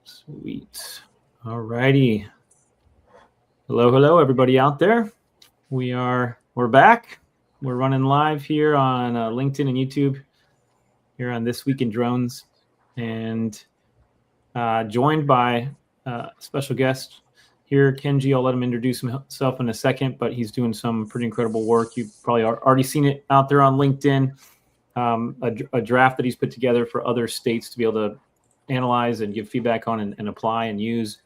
Sweet. All righty. Hello, everybody out there. We're back. We're running live here on LinkedIn and YouTube here on This Week in Drones, and joined by a special guest here, Kenji. I'll let him introduce himself in a second, but he's doing some pretty incredible work. You've probably already seen it out there on LinkedIn, a draft that he's put together for other states to be able to analyze and give feedback on and apply and use.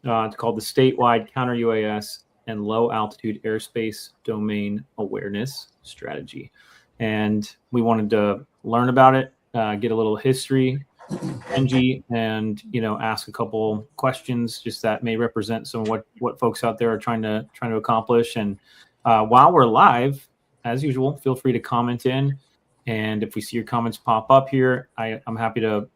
It's called the Statewide Counter-UAS and Low Altitude Airspace Domain Awareness Strategy. And we wanted to learn about it, get a little history, Kenji, and ask a couple questions just that may represent some of what folks out there are trying to accomplish. And while we're live, as usual, feel free to comment in. And if we see your comments pop up here, I'm happy to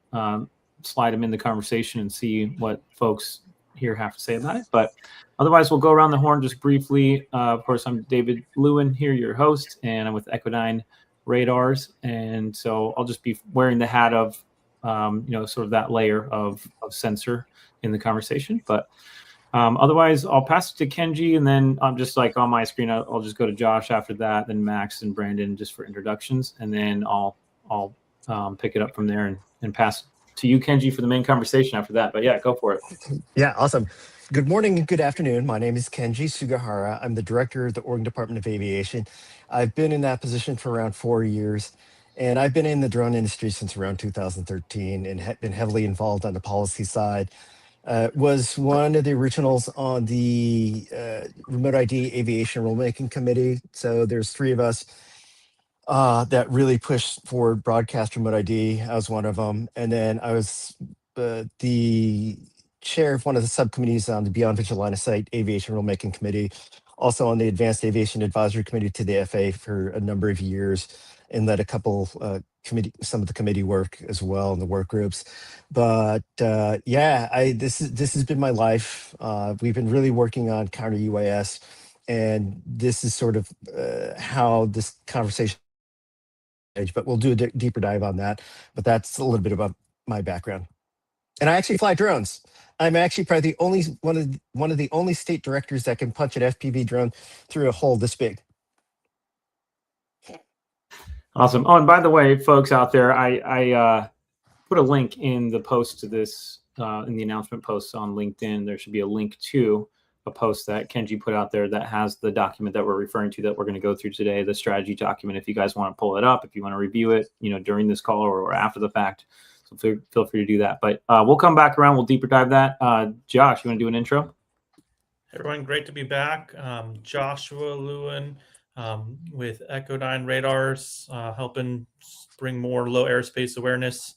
slide them in the conversation and see what folks here have to say about it. But otherwise, we'll go around the horn just briefly. Of course, I'm David Lewin here, your host, and I'm with Echodyne Radars. And so I'll just be wearing the hat of, sort of that layer of sensor in the conversation. But otherwise, I'll pass it to Kenji, and then I'm just like on my screen, I'll just go to Josh after that, then Max and Brandon just for introductions, and then I'll pick it up from there and pass to you, Kenji, for the main conversation after that. But yeah, go for it. Yeah, awesome. Good morning and good afternoon. My name is Kenji Sugahara. I'm the director of the Oregon Department of Aviation. I've been in that position for around 4 years, and I've been in the drone industry since around 2013 and been heavily involved on the policy side. Was one of the originals on the Remote ID Aviation Rulemaking Committee. So there's three of us that really pushed forward broadcast remote ID. I was one of them. And then I was the chair of one of the subcommittees on the Beyond Visual Line of Sight Aviation Rulemaking Committee, also on the Advanced Aviation Advisory Committee to the FAA for a number of years, and led a couple some of the committee work as well in the work groups. But this has been my life. We've been really working on counter UAS, and this is sort of how this conversation. But we'll do a deeper dive on that. But that's a little bit about my background. And I actually fly drones. I'm actually probably the only one of the only state directors that can punch an FPV drone through a hole this big. Awesome. Oh, and by the way, folks out there, I put a link in the post to this, in the announcement posts on LinkedIn. There should be a link to a post that Kenji put out there that has the document that we're referring to that we're going to go through today, the strategy document. If you guys want to pull it up, if you want to review it, during this call or after the fact, so feel free to do that. But we'll come back around. We'll deeper dive that. Josh, you want to do an intro? Hey everyone, great to be back. Joshua Lewin with Echodyne Radars, helping bring more low airspace awareness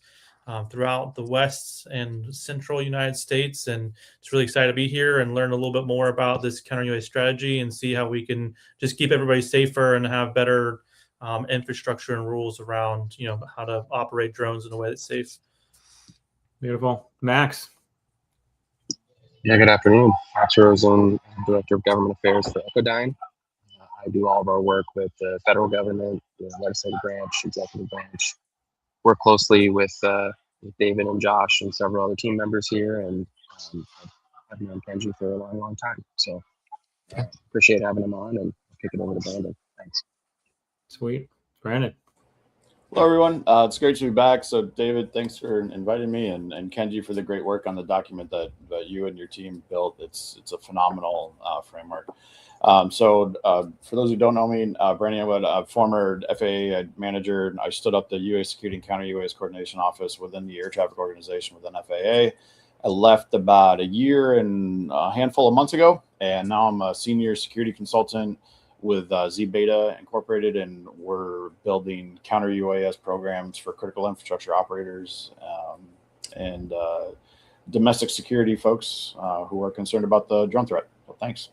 throughout the West and Central United States. And it's really excited to be here and learn a little bit more about this counter-UAS strategy and see how we can just keep everybody safer and have better infrastructure and rules around, how to operate drones in a way that's safe. Beautiful. Max. Yeah, good afternoon. Max Rosen, Director of Government Affairs for Echodyne. I do all of our work with the federal government, the legislative branch, executive branch. Work closely with David and Josh and several other team members here, and I've known Kenji for a long, long time. So appreciate having him on, and I'll kick it over to Brandon. Thanks. Sweet. Brandon. Hello, everyone. It's great to be back. So, David, thanks for inviting me, and Kenji for the great work on the document that you and your team built. It's a phenomenal framework. For those who don't know me, Brandon, I'm a former FAA manager. I stood up the UAS Security and Counter-UAS Coordination Office within the Air Traffic Organization within FAA. I left about a year and a handful of months ago, and now I'm a senior security consultant with Z-Beta Incorporated, and we're building counter-UAS programs for critical infrastructure operators and domestic security folks who are concerned about the drone threat. So thanks.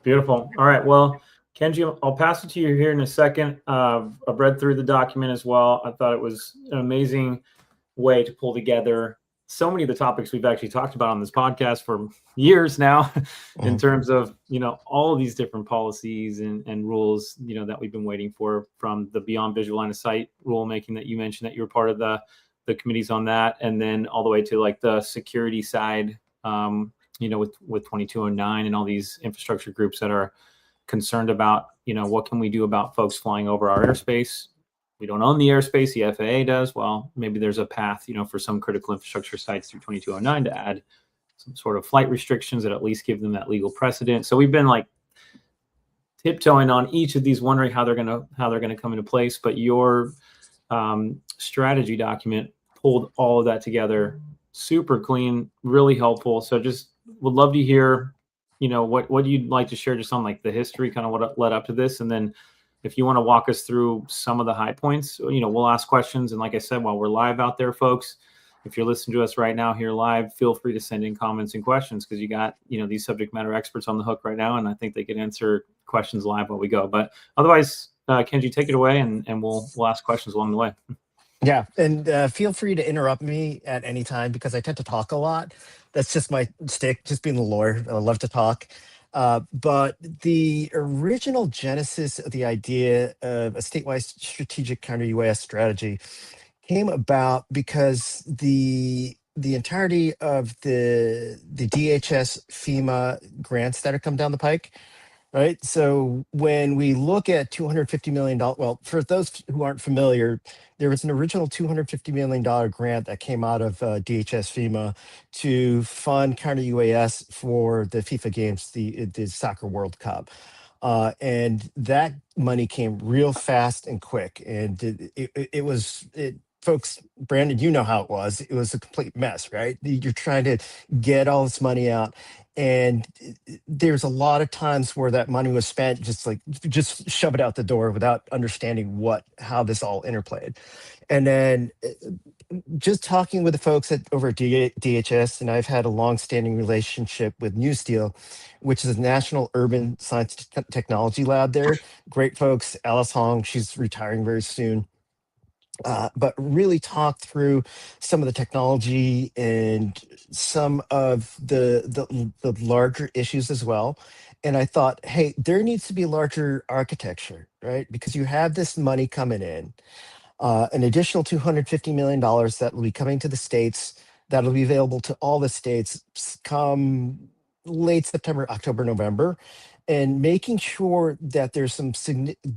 Beautiful. All right. Well, Kenji, I'll pass it to you here in a second. I've read through the document as well. I thought it was an amazing way to pull together so many of the topics we've actually talked about on this podcast for years now, in terms of, all of these different policies and rules, that we've been waiting for, from the Beyond Visual Line of Sight rulemaking that you mentioned that you were part of the the committees on that, and then all the way to like the security side, with 2209 and all these infrastructure groups that are concerned about, what can we do about folks flying over our airspace? We don't own the airspace, the FAA does. Well, maybe there's a path, for some critical infrastructure sites through 2209 to add some sort of flight restrictions that at least give them that legal precedent. So we've been like tiptoeing on each of these, wondering how they're gonna come into place. But your strategy document pulled all of that together, super clean, really helpful. So just would love to hear, what you'd like to share just on like the history, kind of what led up to this, and then if you want to walk us through some of the high points, we'll ask questions. And like I said, while we're live out there, folks, if you're listening to us right now here live, feel free to send in comments and questions, because you got, these subject matter experts on the hook right now, and I think they can answer questions live while we go. But otherwise, Kenji, take it away, and we'll ask questions along the way. Yeah, and feel free to interrupt me at any time, because I tend to talk a lot. That's just my stick, just being a lawyer. I love to talk. But the original genesis of the idea of a statewide strategic counter-UAS strategy came about because the entirety of the DHS FEMA grants that have come down the pike, right? So when we look at $250 million, well, for those who aren't familiar, there was an original $250 million grant that came out of DHS FEMA to fund counter-UAS for the FIFA games, the Soccer World Cup. And that money came real fast and quick. And it was, folks, Brandon, you know how it was. It was a complete mess, right? You're trying to get all this money out. And there's a lot of times where that money was spent just shove it out the door without understanding how this all interplayed. And then just talking with the folks over at DHS, and I've had a long-standing relationship with New Steel, which is a National Urban Science Technology Lab there. Great folks. Alice Hong, she's retiring very soon. But really talk through some of the technology and some of the larger issues as well. And I thought, hey, there needs to be larger architecture, right? Because you have this money coming in, an additional $250 million that will be coming to the states, that'll be available to all the states come late September, October, November, and making sure that there's some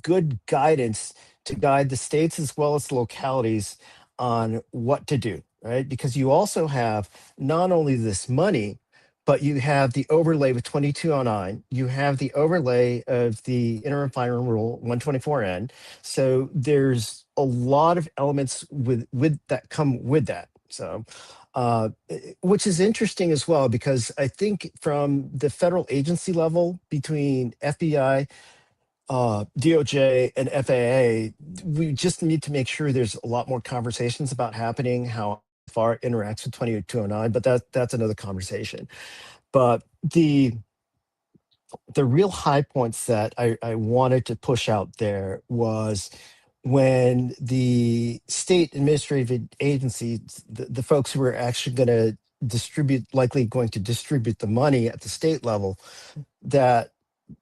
good guidance to guide the states as well as the localities on what to do, right? Because you also have not only this money, but you have the overlay with 2209, you have the overlay of the interim final rule 124N. So there's a lot of elements with that come with that. So which is interesting as well, because I think from the federal agency level between FBI, DOJ, and FAA, we just need to make sure there's a lot more conversations about happening, how far it interacts with 2209, but that's another conversation. But the real high points that I wanted to push out there was when the state administrative agencies, the folks who are actually going to likely going to distribute the money at the state level, that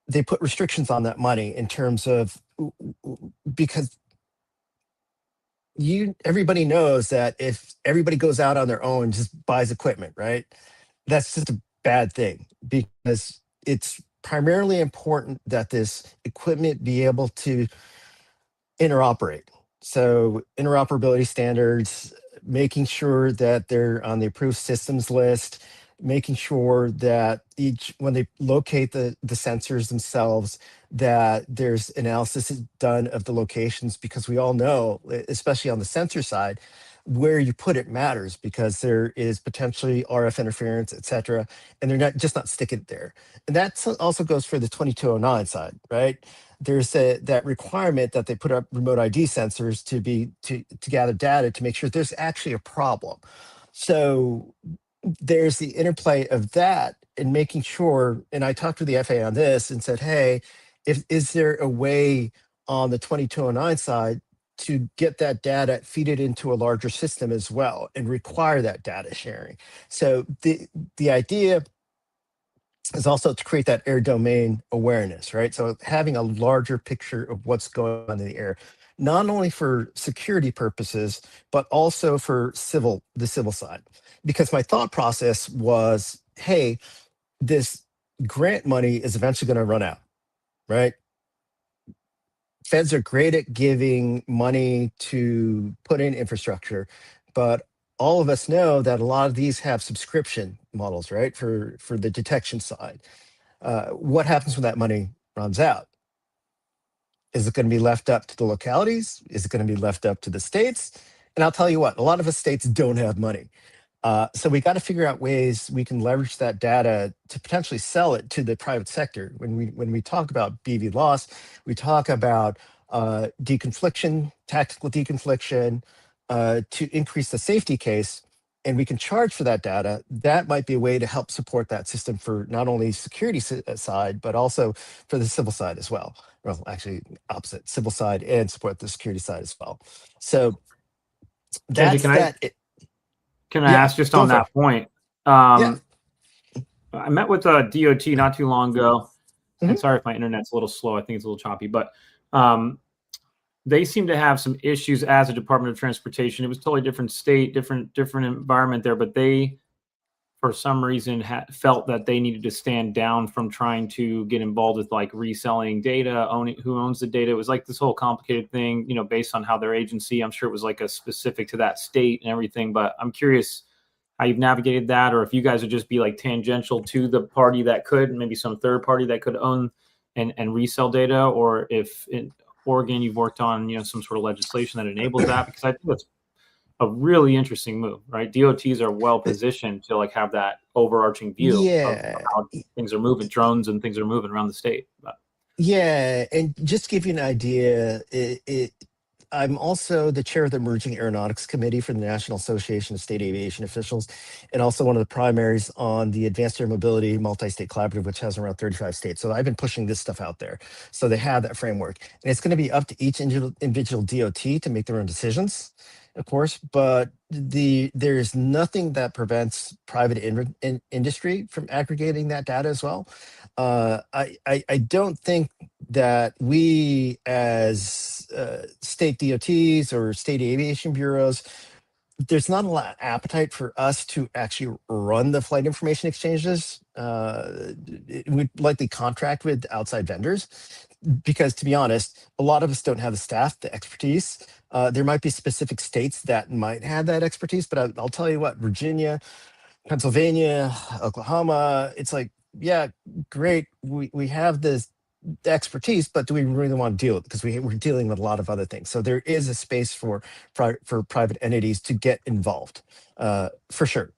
they put restrictions on that money in terms of, because everybody knows that if everybody goes out on their own, just buys equipment, right? That's just a bad thing, because it's primarily important that this equipment be able to interoperate. So interoperability standards, making sure that they're on the approved systems list, making sure that when they locate the sensors themselves, that there's analysis done of the locations, because we all know, especially on the sensor side, where you put it matters, because there is potentially RF interference, et cetera, and they're not sticking it there. And that also goes for the 2209 side, right? There's that requirement that they put up remote ID sensors to gather data to make sure there's actually a problem. So there's the interplay of that and making sure, and I talked to the FAA on this and said, hey, is there a way on the 2209 side to get that data, feed it into a larger system as well, and require that data sharing? So the idea is also to create that air domain awareness, right? So having a larger picture of what's going on in the air. not only for security purposes, but also for the civil side. Because my thought process was, hey, this grant money is eventually going to run out, right? Feds are great at giving money to put in infrastructure, but all of us know that a lot of these have subscription models, right? For the detection side. What happens when that money runs out? Is it going to be left up to the localities? Is it going to be left up to the states? And I'll tell you what, a lot of us states don't have money. So we got to figure out ways we can leverage that data to potentially sell it to the private sector. When we talk about BV loss, we talk about deconfliction, tactical deconfliction, to increase the safety case, and we can charge for that data. That might be a way to help support that system for not only security side, but also for the civil side as well. Well, actually, opposite, civil side and support the security side as well. So Kenji, that's that. Can I ask just on that point? Yeah. I met with a DOT not too long ago. Mhm. And sorry if my internet's a little slow. I think it's a little choppy, but they seem to have some issues as a Department of Transportation. It was totally different state, different environment there, but they, for some reason, felt that they needed to stand down from trying to get involved with like reselling data, owning who owns the data. It was like this whole complicated thing, based on how their agency, I'm sure it was like a specific to that state and everything, but I'm curious how you've navigated that, or if you guys would just be like tangential to the party that could, maybe some third party that could own and resell data, or if in Oregon you've worked on, some sort of legislation that enables that, because I think that's a really interesting move, right? DOTs are well positioned to like have that overarching view of how things are moving, drones and things are moving around the state. But. Yeah, and just to give you an idea, I'm also the chair of the Emerging Aeronautics Committee for the National Association of State Aviation Officials, and also one of the primaries on the Advanced Air Mobility Multi-State Collaborative, which has around 35 states. So I've been pushing this stuff out there. So they have that framework. And it's going to be up to each individual DOT to make their own decisions, of course, but there's nothing that prevents private industry from aggregating that data as well. I don't think that we as state DOTs or state aviation bureaus, there's not a lot of appetite for us to actually run the flight information exchanges. We'd likely contract with outside vendors because, to be honest, a lot of us don't have the staff, the expertise. There might be specific states that might have that expertise, but I'll tell you what, Virginia, Pennsylvania, Oklahoma, it's like, yeah, great. We have the expertise, but do we really want to deal with it? Because we're dealing with a lot of other things. So there is a space for private entities to get involved, for sure.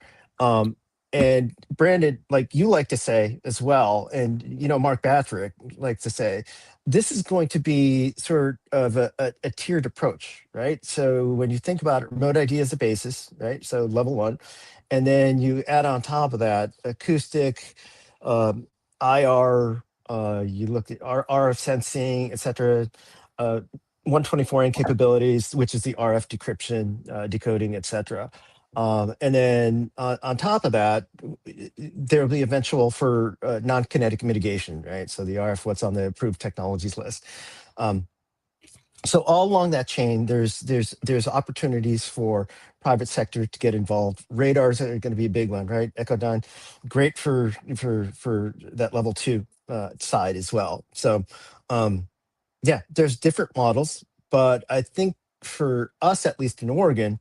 And Brandon, like you like to say as well, and Mark Batrick likes to say, this is going to be sort of a tiered approach, right? So when you think about it, remote ID as a basis, right? So level one, and then you add on top of that acoustic, IR, you look at RF sensing, etc. 124N capabilities, which is the RF decryption, decoding, etc. And then on top of that, there will be eventual for non-kinetic mitigation, right? So the RF, what's on the approved technologies list. So all along that chain, there's opportunities for private sector to get involved. Radars are going to be a big one, right? Echodyne, great for that level 2 side as well. So yeah, there's different models, but I think for us, at least in Oregon,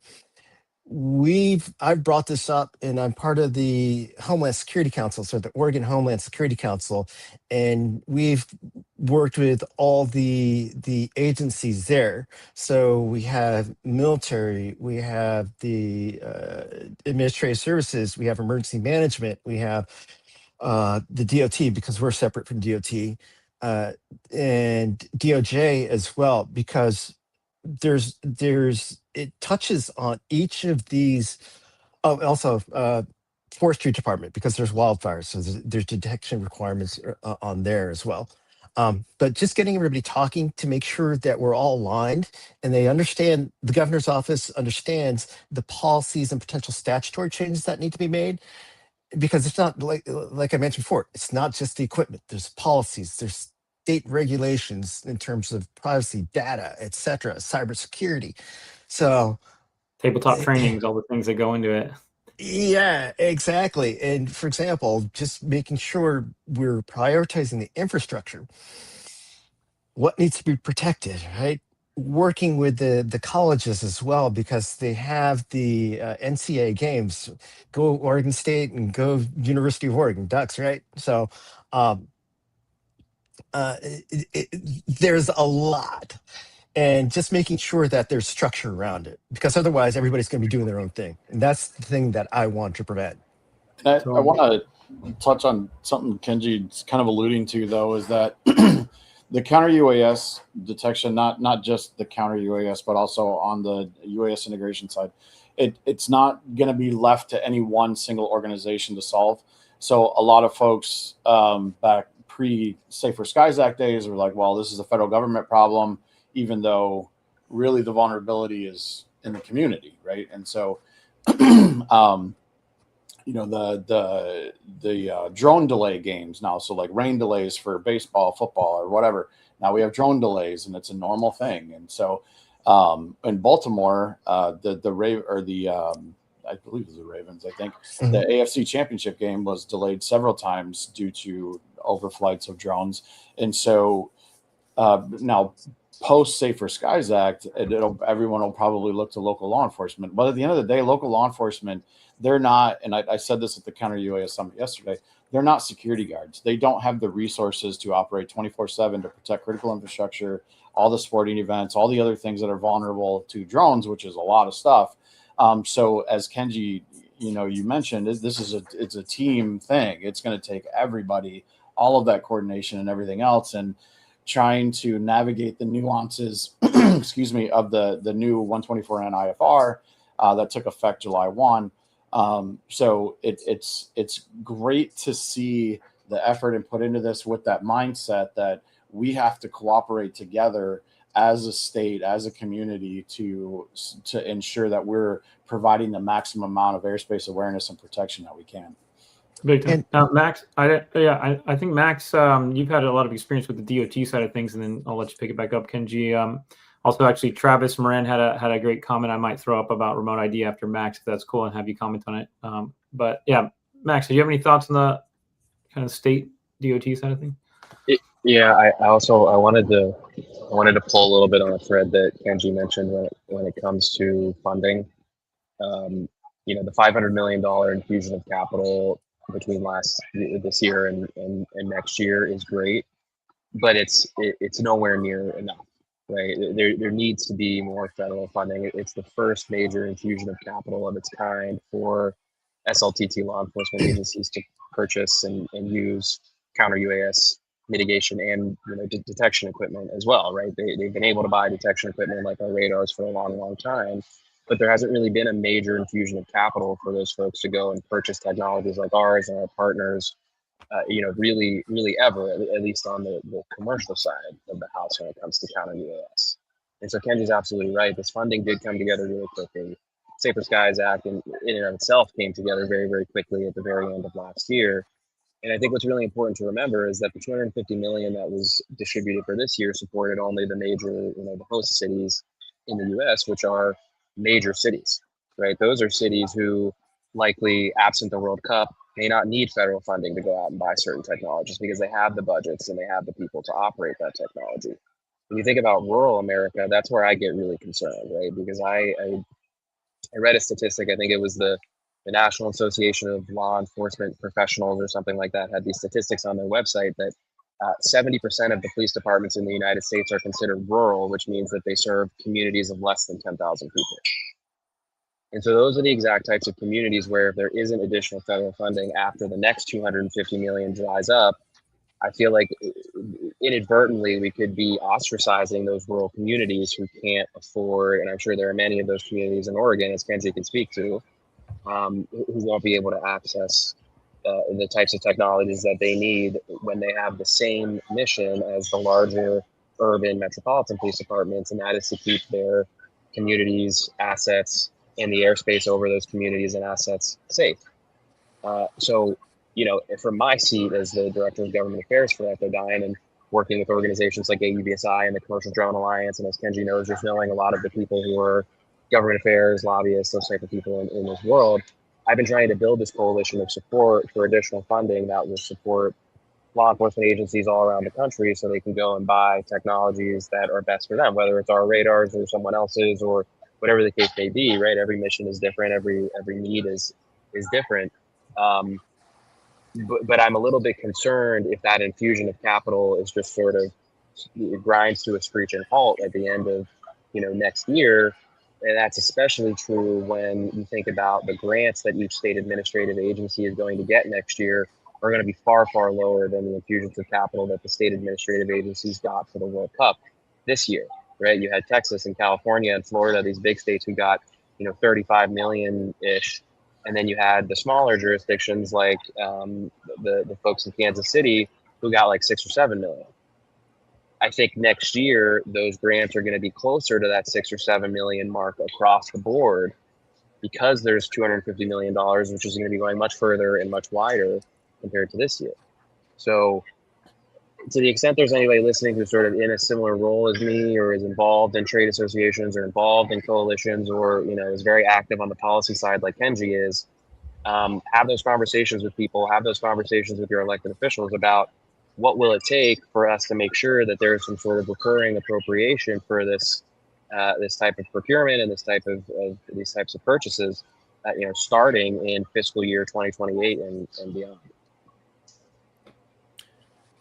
I've brought this up, and I'm part of the Homeland Security Council, so the Oregon Homeland Security Council, and we've worked with all the agencies there. So we have military, we have the administrative services, we have emergency management, we have the DOT, because we're separate from DOT, and DOJ as well, because it touches on each of these. Oh, also forestry department, because there's wildfires, so there's detection requirements on there as well. But just getting everybody talking to make sure that we're all aligned and they understand, the governor's office understands the policies and potential statutory changes that need to be made, because it's not like I mentioned before, it's not just the equipment. There's policies, there's state regulations in terms of privacy, data, etc., cybersecurity. So, Tabletop trainings, all the things that go into it. yeah, exactly. And for example, just making sure we're prioritizing the infrastructure, what needs to be protected, right? Working with the colleges as well, because they have the NCAA games, go Oregon State and go University of Oregon Ducks, right? So um, there's a lot, and just making sure that there's structure around it, because otherwise everybody's going to be doing their own thing, and that's the thing that I want to prevent. I want to touch on something Kenji's kind of alluding to, though, is that the counter UAS detection, not just the counter UAS, but also on the UAS integration side, it's not going to be left to any one single organization to solve. So a lot of folks back pre-Safer Skies Act days were like, well, this is a federal government problem, even though really the vulnerability is in the community, right? And so you know, the drone delay games now, so like rain delays for baseball, football, or whatever, now we have drone delays, and it's a normal thing. And so in Baltimore, I believe it was the Ravens, I think the AFC championship game was delayed several times due to overflights of drones. And so now post Safer Skies Act, everyone will probably look to local law enforcement. But at the end of the day, local law enforcement, they're not, and I said this at the Counter UAS Summit yesterday, they're not security guards. They don't have the resources to operate 24/7 to protect critical infrastructure, all the sporting events, all the other things that are vulnerable to drones, which is a lot of stuff. So as Kenji, you mentioned, it's a team thing. It's going to take everybody, all of that coordination and everything else, and trying to navigate the nuances, excuse me, of the new 124N IFR that took effect July 1. So it's great to see the effort and put into this with that mindset that we have to cooperate together as a state, as a community to ensure that we're providing the maximum amount of airspace awareness and protection that we can. Big time. Max, I think Max, you've had a lot of experience with the DOT side of things, and then I'll let you pick it back up, Kenji. Also, actually, Travis Moran had a great comment I might throw up about remote ID after Max, if that's cool, and have you comment on it. But yeah, Max, do you have any thoughts on the kind of state DOT side of things? Yeah, I wanted to pull a little bit on a thread that Kenji mentioned when it comes to funding. The $500 million infusion of capital between this year and next year is great, but it's nowhere near enough. Right, there needs to be more federal funding. It's the first major infusion of capital of its kind for SLTT law enforcement agencies to purchase and use counter UAS mitigation and detection equipment as well. Right, they've been able to buy detection equipment like our radars for a long time, but there hasn't really been a major infusion of capital for those folks to go and purchase technologies like ours and our partners. Really ever, at least on the commercial side of the house when it comes to counter UAS. And so Kenji's absolutely right. This funding did come together really quickly. Safer Skies Act in and of itself came together very, very quickly at the very end of last year. And I think what's really important to remember is that the $250 million that was distributed for this year supported only the major, the host cities in the U.S., which are major cities, right? Those are cities who likely, absent the World Cup, may not need federal funding to go out and buy certain technologies because they have the budgets and they have the people to operate that technology. When you think about rural America, that's where I get really concerned, right? Because I read a statistic, I think it was the National Association of Law Enforcement Professionals or something like that, had these statistics on their website that 70% of the police departments in the United States are considered rural, which means that they serve communities of less than 10,000 people. And so those are the exact types of communities where if there isn't additional federal funding after the next $250 million dries up, I feel like inadvertently we could be ostracizing those rural communities who can't afford, and I'm sure there are many of those communities in Oregon, as Kenji can speak to, who won't be able to access the types of technologies that they need when they have the same mission as the larger urban metropolitan police departments, and that is to keep their communities, assets, and the airspace over those communities and assets safe. So, from my seat as the Director of Government Affairs for Echodyne, and working with organizations like AUVSI and the Commercial Drone Alliance, and as Kenji knows, just knowing a lot of the people who are government affairs, lobbyists, those type of people in this world, I've been trying to build this coalition of support for additional funding that will support law enforcement agencies all around the country so they can go and buy technologies that are best for them, whether it's our radars or someone else's or whatever the case may be, right? Every mission is different. Every need is different. But I'm a little bit concerned if that infusion of capital is just sort of grinds to a screeching halt at the end of next year. And that's especially true when you think about the grants that each state administrative agency is going to get next year are going to be far, far lower than the infusions of capital that the state administrative agencies got for the World Cup this year, right? You had Texas and California and Florida, these big states who got, 35 million-ish. And then you had the smaller jurisdictions like the folks in Kansas City who got like 6 or 7 million. I think next year, those grants are going to be closer to that 6 or 7 million mark across the board because there's $250 million, which is going to be going much further and much wider compared to this year. So to the extent there's anybody listening who's sort of in a similar role as me or is involved in trade associations or involved in coalitions or, is very active on the policy side like Kenji is, have those conversations with people, have those conversations with your elected officials about what will it take for us to make sure that there's some sort of recurring appropriation for this type of procurement and this type of these types of purchases, starting in fiscal year 2028 and beyond.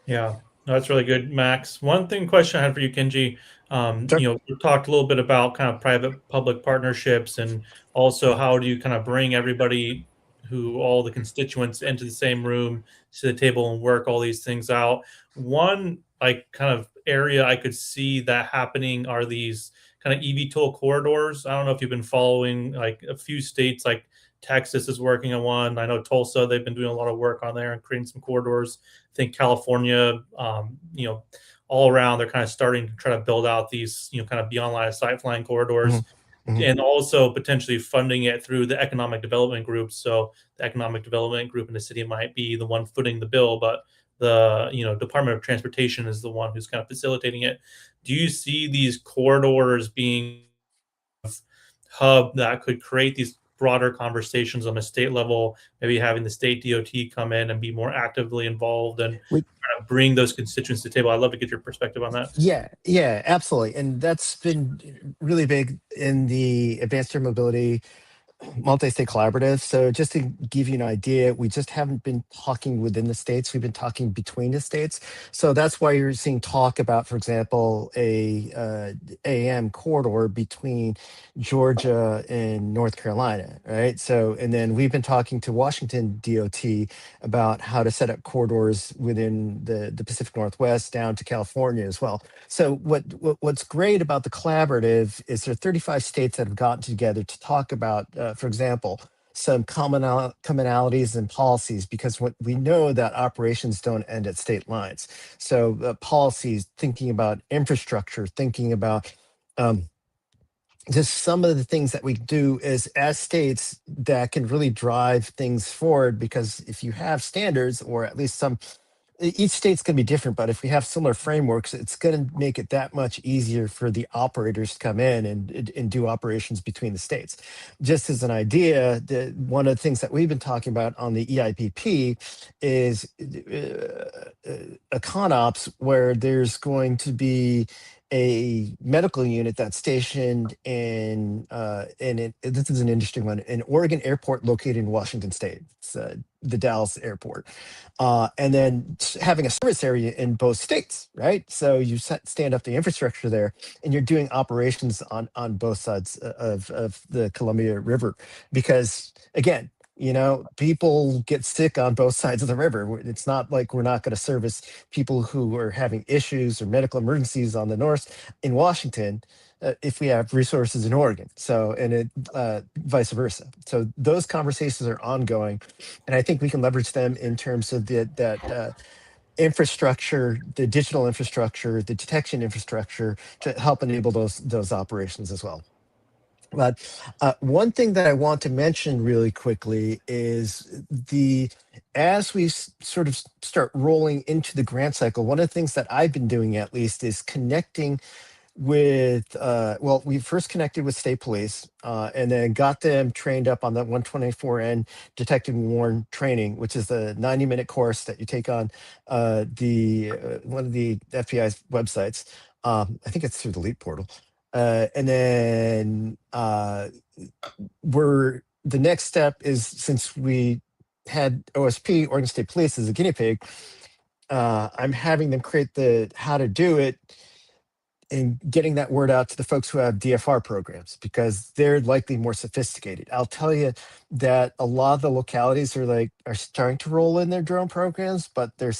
Yeah, no, that's really good, Max. One question I had for you, Kenji. Sure. We talked a little bit about kind of private-public partnerships, and also how do you kind of bring everybody all the constituents into the same room to the table and work all these things out. One kind of area I could see that happening are these kind of eVTOL corridors. I don't know if you've been following like a few states like Texas is working on one. I know Tulsa, they've been doing a lot of work on there and creating some corridors. I think California, all around, they're kind of starting to try to build out these, kind of beyond line of sight flying corridors, and also potentially funding it through the economic development group. So the economic development group in the city might be the one footing the bill, but the Department of Transportation is the one who's kind of facilitating it. Do you see these corridors being a hub that could create these broader conversations on a state level, maybe having the state DOT come in and be more actively involved and kind of bring those constituents to the table? I'd love to get your perspective on that. Yeah, absolutely. And that's been really big in the advanced air mobility multi-state collaborative. So just to give you an idea, we just haven't been talking within the states. We've been talking between the states. So that's why you're seeing talk about, for example, a AM corridor between Georgia and North Carolina, right? So, and then we've been talking to Washington DOT about how to set up corridors within the Pacific Northwest down to California as well. So what's great about the collaborative is there are 35 states that have gotten together to talk about, for example, some commonalities and policies, because what we know that operations don't end at state lines. So policies, thinking about infrastructure, thinking about just some of the things that we do is as states that can really drive things forward, because if you have standards, or at least each state's going to be different, but if we have similar frameworks, it's going to make it that much easier for the operators to come in and do operations between the states. Just as an idea, one of the things that we've been talking about on the EIPP is a ConOps where there's going to be a medical unit that's stationed in this is an interesting one, an Oregon airport located in Washington State. It's the Dallas airport. And then having a service area in both states, right? So you stand up the infrastructure there, and you're doing operations on both sides of the Columbia River. Because again, people get sick on both sides of the river. It's not like we're not going to service people who are having issues or medical emergencies on the north in Washington if we have resources in Oregon. So, and vice versa. So those conversations are ongoing, and I think we can leverage them in terms of that infrastructure, the digital infrastructure, the detection infrastructure to help enable those operations as well. But one thing that I want to mention really quickly is as we sort of start rolling into the grant cycle, one of the things that I've been doing at least is connecting with well, we first connected with state police and then got them trained up on that 124N detect and warn training, which is the 90-minute course that you take on the one of the FBI's websites. I think it's through the LEAP portal. And then the next step is, since we had OSP, Oregon State Police, as a guinea pig, I'm having them create the how to do it and getting that word out to the folks who have DFR programs, because they're likely more sophisticated. I'll tell you that a lot of the localities are starting to roll in their drone programs, but they're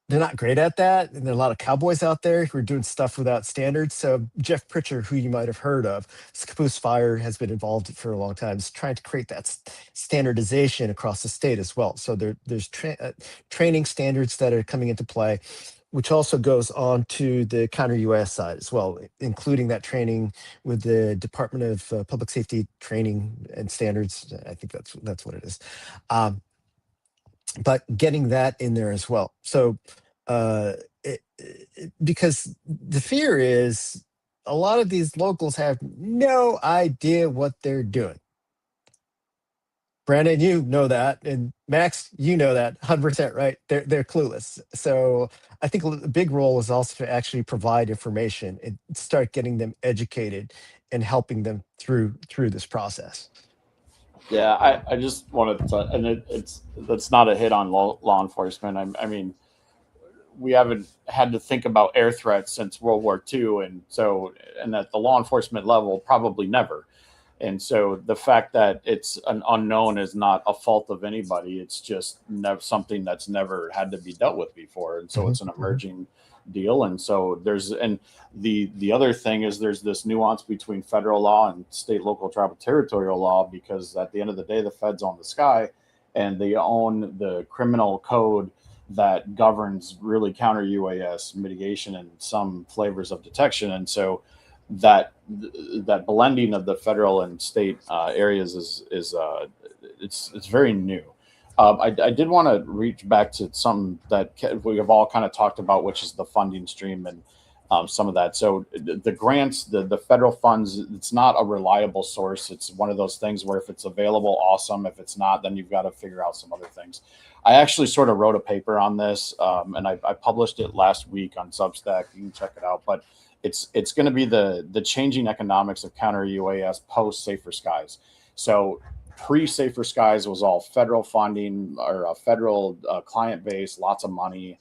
not great at that. And there are a lot of cowboys out there who are doing stuff without standards. So Jeff Pritchard, who you might have heard of, Caboose Fire, has been involved for a long time, is trying to create that standardization across the state as well. So there's training standards that are coming into play, which also goes on to the counter-UAS side as well, including that training with the Department of Public Safety Training and Standards. I think that's what it is. But getting that in there as well. So because the fear is a lot of these locals have no idea what they're doing. Brandon, you know that, and Max, you know that 100%, right? They're clueless. So I think a big role is also to actually provide information and start getting them educated and helping them through this process. Yeah, I just wanted to, and that's not a hit on law enforcement. I mean, we haven't had to think about air threats since World War II, and at the law enforcement level, probably never. And so the fact that it's an unknown is not a fault of anybody. It's just something that's never had to be dealt with before. And so it's an emerging deal. And so the other thing is there's this nuance between federal law and state, local, tribal, territorial law, because at the end of the day, the feds own the sky and they own the criminal code that governs really counter UAS mitigation and some flavors of detection. And so that blending of the federal and state areas is it's very new. I did want to reach back to some that we have all kind of talked about, which is the funding stream and some of that. So the grants, the federal funds, it's not a reliable source. It's one of those things where if it's available, awesome. If it's not, then you've got to figure out some other things. I actually sort of wrote a paper on this, and I published it last week on Substack. You can check it out, but it's going to be the changing economics of counter UAS post Safer Skies. So pre-Safer Skies was all federal funding or a federal client base, lots of money,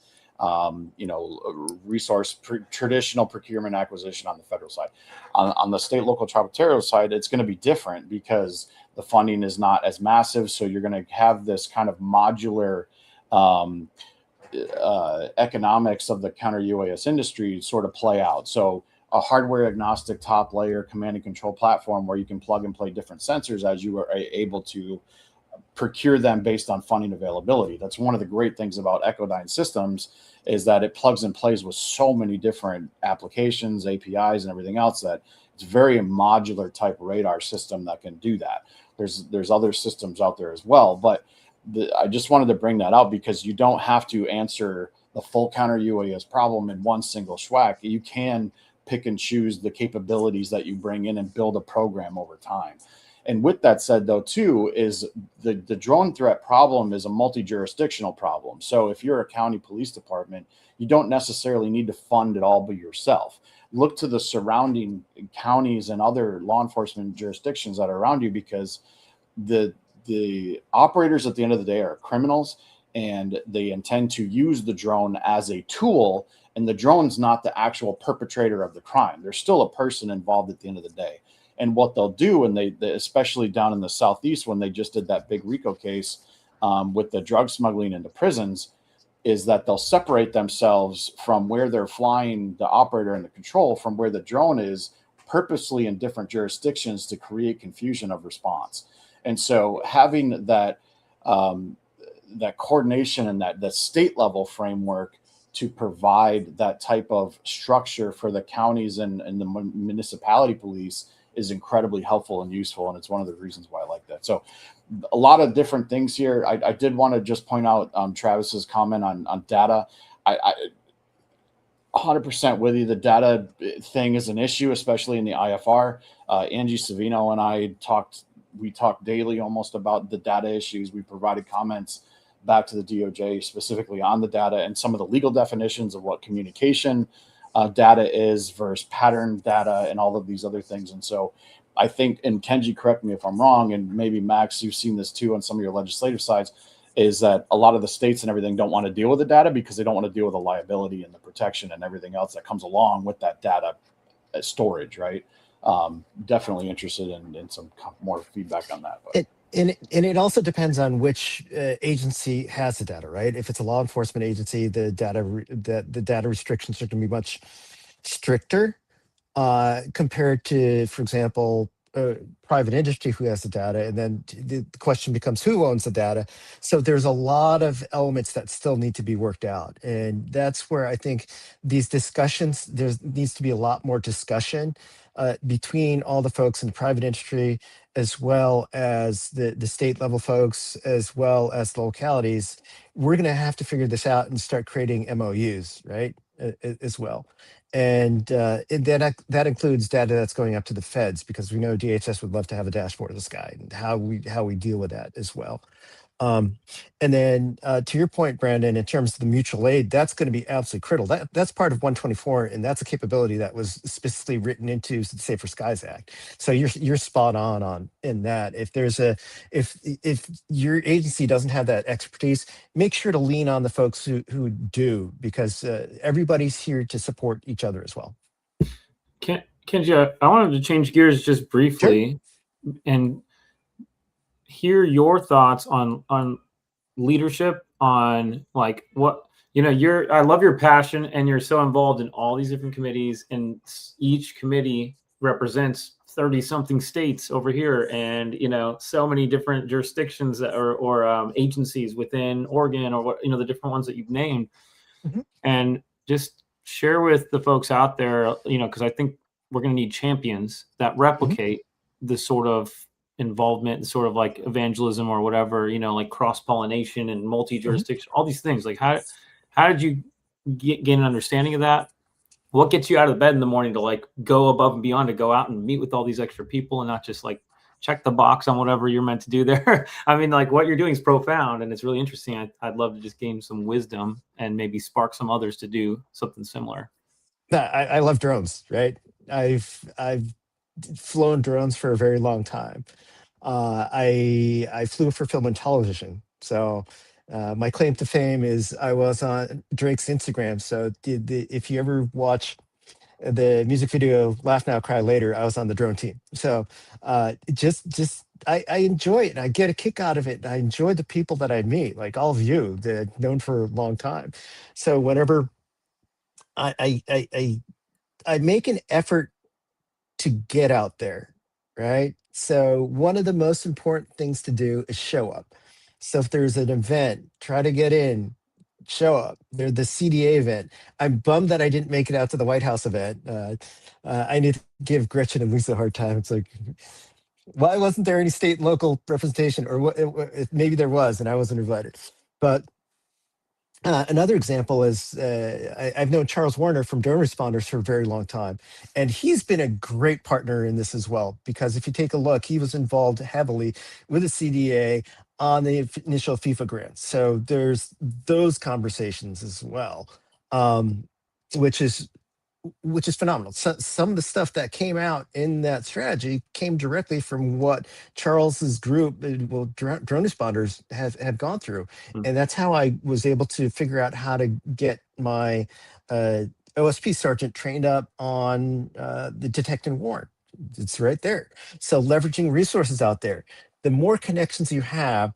traditional procurement acquisition on the federal side. On the state, local, tribal, territorial side, it's going to be different because the funding is not as massive. So you're going to have this kind of modular economics of the counter UAS industry sort of play out. So a hardware agnostic top layer command and control platform where you can plug and play different sensors as you are able to procure them based on funding availability. That's one of the great things about Echodyne systems, is that it plugs and plays with so many different applications, APIs, and everything else, that it's very modular type radar system that can do that. There's other systems out there as well, but I just wanted to bring that out because you don't have to answer the full counter UAS problem in one single schwack. You can pick and choose the capabilities that you bring in and build a program over time. And with that said, though, too, is the drone threat problem is a multi-jurisdictional problem. So if you're a county police department, you don't necessarily need to fund it all by yourself. Look to the surrounding counties and other law enforcement jurisdictions that are around you, because the operators at the end of the day are criminals, and they intend to use the drone as a tool. And the drone's not the actual perpetrator of the crime. There's still a person involved at the end of the day. And what they'll do, and they especially down in the Southeast, when they just did that big RICO case with the drug smuggling into prisons, is that they'll separate themselves from where they're flying the operator and the control from where the drone is, purposely in different jurisdictions to create confusion of response. And so having that that coordination and that state level framework to provide that type of structure for the counties and the municipality police is incredibly helpful and useful. And it's one of the reasons why I like that. So a lot of different things here. I did want to just point out Travis's comment on data. I 100% with you. The data thing is an issue, especially in the IFR. Angie Savino and I talked daily almost about the data issues. We provided comments back to the DOJ specifically on the data and some of the legal definitions of what communication data is versus pattern data and all of these other things. And so I think, and Kenji, correct me if I'm wrong, and maybe Max, you've seen this too on some of your legislative sides, is that a lot of the states and everything don't want to deal with the data because they don't want to deal with the liability and the protection and everything else that comes along with that data storage, right? Definitely interested in some more feedback on that. But. It also depends on which agency has the data, right? If it's a law enforcement agency, the data restrictions are going to be much stricter compared to, for example, private industry who has the data. And then the question becomes who owns the data. So there's a lot of elements that still need to be worked out. And that's where I think these discussions, there needs to be a lot more discussion between all the folks in the private industry, as well as the state level folks, as well as the localities. We're going to have to figure this out and start creating MOUs, right, as well. And that includes data that's going up to the feds, because we know DHS would love to have a dashboard of the sky and how we deal with that as well. And then to your point, Brandon, in terms of the mutual aid, that's going to be absolutely critical. That's part of 124, and that's a capability that was specifically written into the Safer Skies Act. So you're spot on in that. If your agency doesn't have that expertise, make sure to lean on the folks who do, because everybody's here to support each other as well. Kenji, I wanted to change gears just briefly and hear your thoughts on leadership, on like what, I love your passion, and you're so involved in all these different committees, and each committee represents 30 something states over here, and so many different jurisdictions or agencies within Oregon, or what, the different ones that you've named. Mm-hmm. And just share with the folks out there, because I think we're going to need champions that replicate mm-hmm. the sort of involvement, sort of like evangelism or whatever, like cross-pollination and multi-jurisdiction, mm-hmm. all these things. Like how did you gain an understanding of that? What gets you out of the bed in the morning to like go above and beyond, to go out and meet with all these extra people and not just like check the box on whatever you're meant to do there? I mean, like what you're doing is profound and it's really interesting. I'd love to just gain some wisdom and maybe spark some others to do something similar. I love drones, right? I've flown drones for a very long time. I flew for film and television. So my claim to fame is I was on Drake's Instagram. So if you ever watch the music video Laugh Now, Cry Later, I was on the drone team. So I enjoy it, and I get a kick out of it. And I enjoy the people that I meet, like all of you that I've known for a long time. So whenever I make an effort to get out there, right? So one of the most important things to do is show up. So if there's an event, try to get in, show up. There's the CDA event. I'm bummed that I didn't make it out to the White House event. I need to give Gretchen and Lisa a hard time. It's like, why wasn't there any state and local representation? Or maybe there was, and I wasn't invited. But another example is I've known Charles Warner from Drone Responders for a very long time, and he's been a great partner in this as well, because if you take a look, he was involved heavily with the CDA on the initial FIFA grants. So there's those conversations as well, which is phenomenal. So, some of the stuff that came out in that strategy came directly from what Charles's group, Drone Responders, have gone through. Mm-hmm. And that's how I was able to figure out how to get my OSP sergeant trained up on the detect and warn. It's right there. So leveraging resources out there. The more connections you have,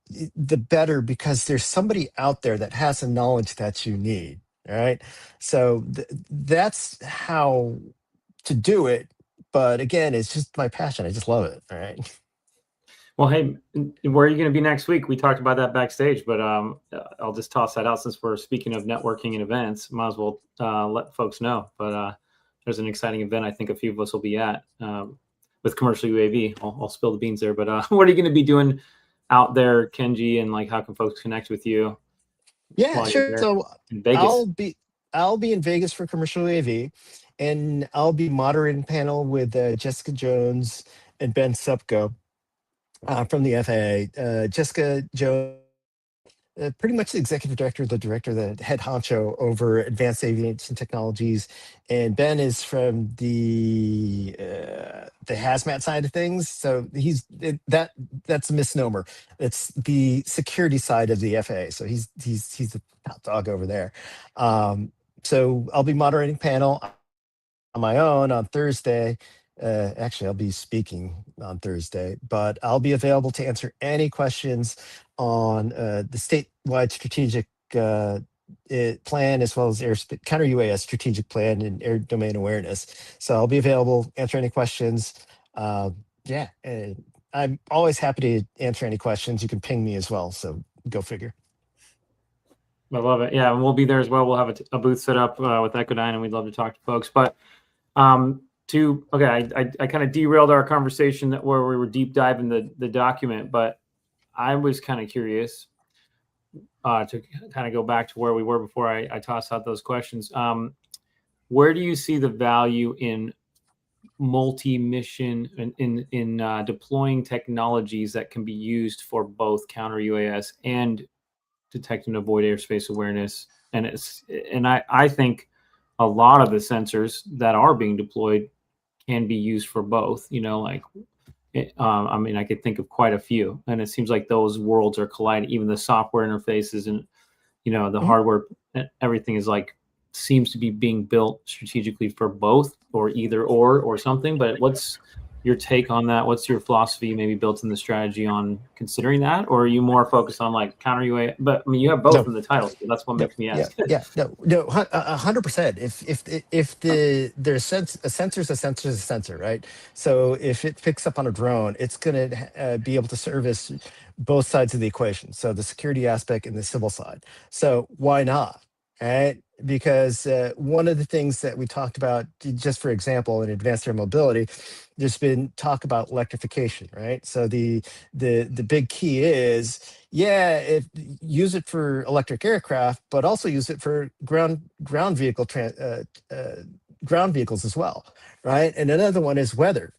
the better, because there's somebody out there that has the knowledge that you need. All right. So that's how to do it. But again, it's just my passion. I just love it. All right. Well, hey, where are you going to be next week? We talked about that backstage, but I'll just toss that out since we're speaking of networking and events. Might as well let folks know. But there's an exciting event I think a few of us will be at with commercial UAV. I'll spill the beans there, but what are you going to be doing out there, Kenji, and like how can folks connect with you? Yeah, sure. So in Vegas? I'll be in Vegas for commercial AV, and I'll be moderating panel with Jessica Jones and Ben Supko from the FAA. Jessica Jones, pretty much the executive director, the head honcho over advanced aviation technologies, and Ben is from the hazmat side of things. So that's a misnomer. It's the security side of the FAA. So he's the top dog over there. So I'll be moderating panel on my own on Thursday. Actually, I'll be speaking on Thursday, but I'll be available to answer any questions on the statewide strategic plan, as well as Airspace Counter-UAS strategic plan and air domain awareness. So I'll be available, answer any questions. Yeah, and I'm always happy to answer any questions. You can ping me as well, so go figure. I love it. Yeah, and we'll be there as well. We'll have a booth set up with Echodyne, and we'd love to talk to folks. But I kind of derailed our conversation where we were deep diving the document, but I was kind of curious to kind of go back to where we were before I toss out those questions. Where do you see the value in multi-mission in deploying technologies that can be used for both counter UAS and detect and avoid airspace awareness? And I think a lot of the sensors that are being deployed can be used for both. I mean, I could think of quite a few, and it seems like those worlds are colliding. Even the software interfaces and the hardware, everything is seems to be being built strategically for both, or either or something. But what's your take on that? What's your philosophy maybe built in the strategy on considering that? Or are you more focused on counter UA? But I mean, you have both in the title, so that's what makes me ask. No, 100%. If a sensor's a sensor, right? So if it picks up on a drone, it's going to be able to service both sides of the equation. So the security aspect and the civil side. So why not? Right? Because one of the things that we talked about, just for example, in advanced air mobility, there's been talk about electrification, right? So the big key is, use it for electric aircraft, but also use it for ground vehicles as well, right? And another one is weather.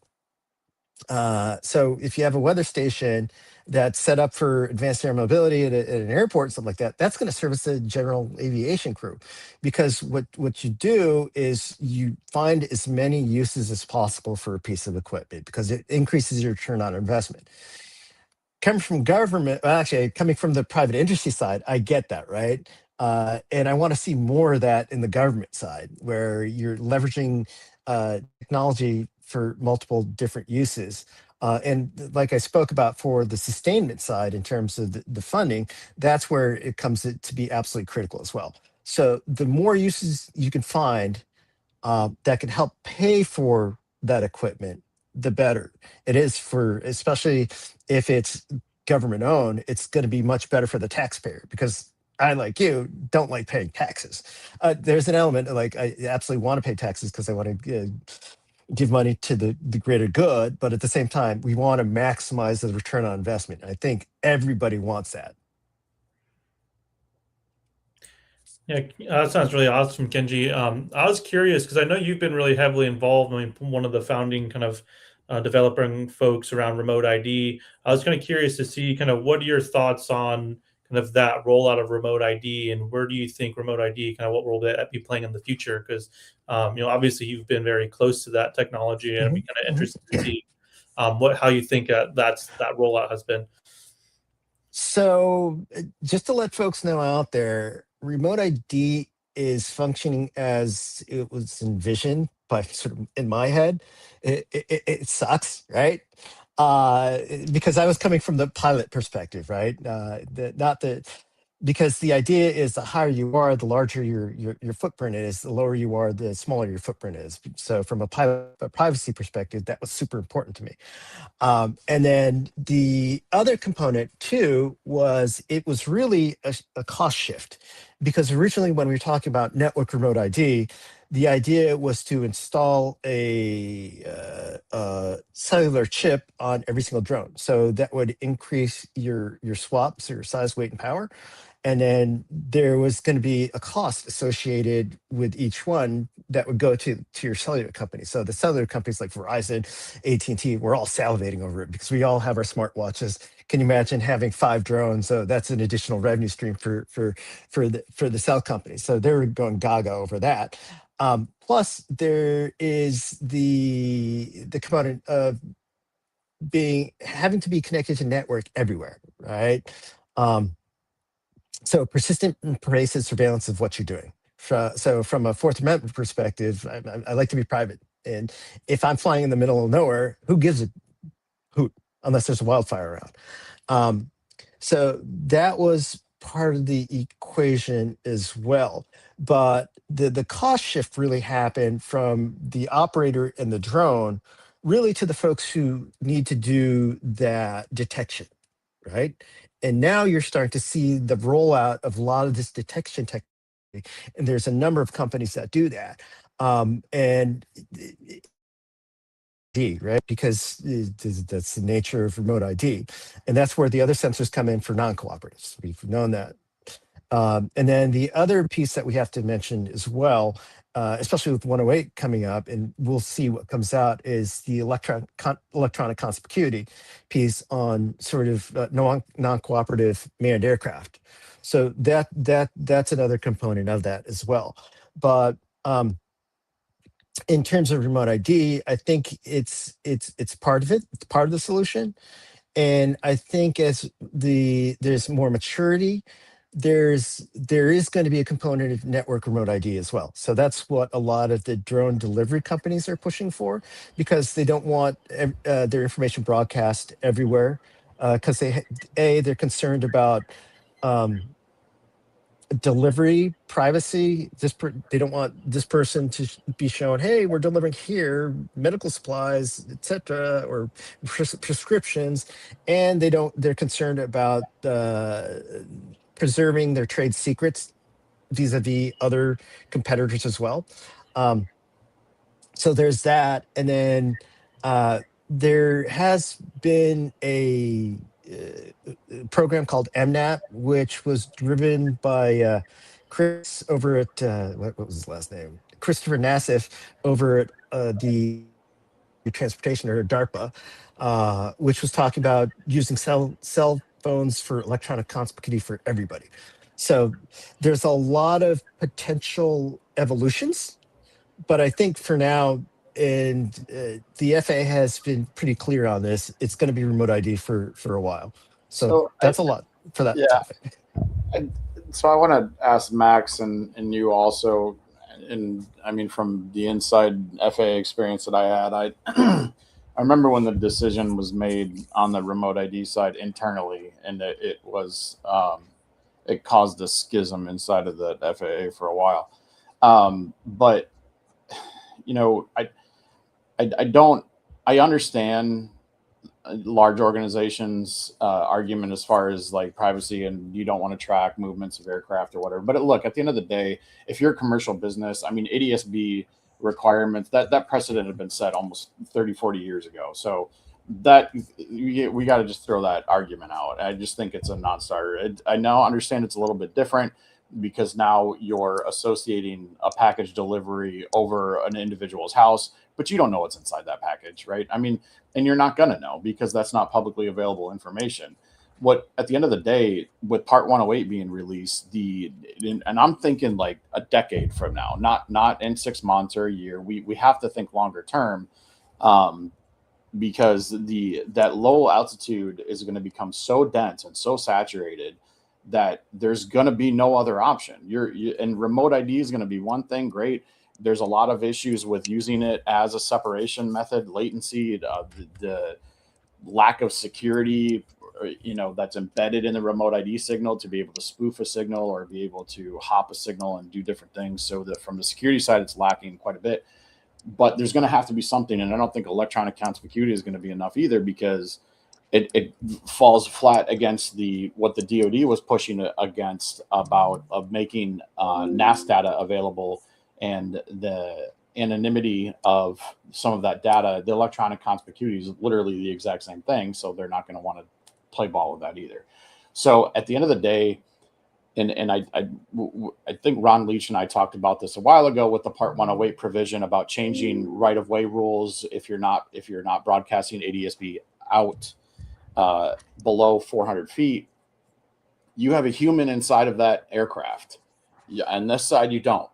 So if you have a weather station that's set up for advanced air mobility at an airport, something like that, that's going to service the general aviation crew. Because what you do is you find as many uses as possible for a piece of equipment, because it increases your return on investment. Coming from coming from the private industry side, I get that, right? And I want to see more of that in the government side, where you're leveraging technology for multiple different uses. And like I spoke about for the sustainment side, in terms of the funding, that's where it comes to be absolutely critical as well. So the more uses you can find that can help pay for that equipment, the better it is, for especially if it's government owned. It's going to be much better for the taxpayer, because I, like you, don't like paying taxes. There's an element I absolutely want to pay taxes because I want to give money to the greater good, but at the same time, we want to maximize the return on investment. I think everybody wants that. Yeah, that sounds really awesome, Kenji. I was curious because I know you've been really heavily involved. I mean, one of the founding kind of developing folks around remote ID. I was kind of curious to see kind of what are your thoughts on kind of that rollout of remote ID, and where do you think remote ID, kind of what role will that be playing in the future? Because obviously you've been very close to that technology, and I'd be kind of interested to see how you think that rollout has been. So just to let folks know out there, remote ID is functioning as it was envisioned by, sort of in my head. It sucks, right? Because I was coming from the pilot perspective, right? Because the idea is the higher you are, the larger your footprint is. The lower you are, the smaller your footprint is. So from a privacy perspective, that was super important to me. And then the other component too was, it was really a cost shift, because originally when we were talking about network remote ID, the idea was to install a cellular chip on every single drone. So that would increase your swaps, your size, weight, and power. And then there was going to be a cost associated with each one that would go to your cellular company. So the cellular companies like Verizon, AT&T, we're all salivating over it because we all have our smartwatches. Can you imagine having 5 drones? So that's an additional revenue stream for the cell companies. So they were going gaga over that. Plus, there is the component of having to be connected to network everywhere, right? So persistent and pervasive surveillance of what you're doing. So from a Fourth Amendment perspective, I like to be private. And if I'm flying in the middle of nowhere, who gives a hoot unless there's a wildfire around? So that was part of the equation as well. But the cost shift really happened from the operator and the drone really to the folks who need to do that detection, right? And now you're starting to see the rollout of a lot of this detection technology. And there's a number of companies that do that. And right? Because that's the nature of remote ID. And that's where the other sensors come in for non-cooperatives. We've known that. And then the other piece that we have to mention as well, especially with 108 coming up, and we'll see what comes out, is the electronic conspicuity piece on sort of non-cooperative manned aircraft. So that's another component of that as well. But in terms of remote ID, I think it's part of it. It's part of the solution. And I think as there's more maturity, there is going to be a component of network remote ID as well. So that's what a lot of the drone delivery companies are pushing for, because they don't want their information broadcast everywhere, because they're concerned about delivery privacy. They don't want this person to be shown, hey, we're delivering here medical supplies, etc., or prescriptions, and they're concerned about preserving their trade secrets vis-a-vis other competitors as well. So there's that. And then there has been a program called MNAP, which was driven by Chris over at what was his last name? Christopher Nassif over at the Transportation, or DARPA, which was talking about using cell phones for electronic conspicuity for everybody. So there's a lot of potential evolutions, but I think for now, and the FAA has been pretty clear on this, it's going to be remote ID for a while. So that's a lot for that topic. So I want to ask Max and you also, and I mean, from the inside FAA experience that I had, I remember when the decision was made on the remote ID side internally, and it was it caused a schism inside of the FAA for a while. But you know, I understand large organizations argument as far as like privacy, and you don't want to track movements of aircraft or whatever. But look, at the end of the day, if you're a commercial business, I mean, ADS-B requirements, that precedent had been set almost 30, 40 years ago. So that we got to just throw that argument out. I just think it's a non-starter. I now understand it's a little bit different, because now you're associating a package delivery over an individual's house, but you don't know what's inside that package, right? I mean, and you're not going to know, because that's not publicly available information. What, at the end of the day, with Part 108 being released, and I'm thinking like a decade from now, not in 6 months or a year. We have to think longer term, because that low altitude is going to become so dense and so saturated that there's going to be no other option. And remote ID is going to be one thing. Great. There's a lot of issues with using it as a separation method, latency, the lack of security, that's embedded in the remote ID signal to be able to spoof a signal or be able to hop a signal and do different things. So that from the security side, it's lacking quite a bit. But there's going to have to be something. And I don't think electronic conspicuity is going to be enough either, because it falls flat against what the DoD was pushing against of making NAS data available and the anonymity of some of that data. The electronic conspicuity is literally the exact same thing, so they're not going to want to play ball with that either. So at the end of the day, and I think Ron Leach and I talked about this a while ago with the Part 108 provision about changing right-of-way rules if you're not broadcasting ADSB out below 400 feet. You have a human inside of that aircraft. Yeah, and this side you don't.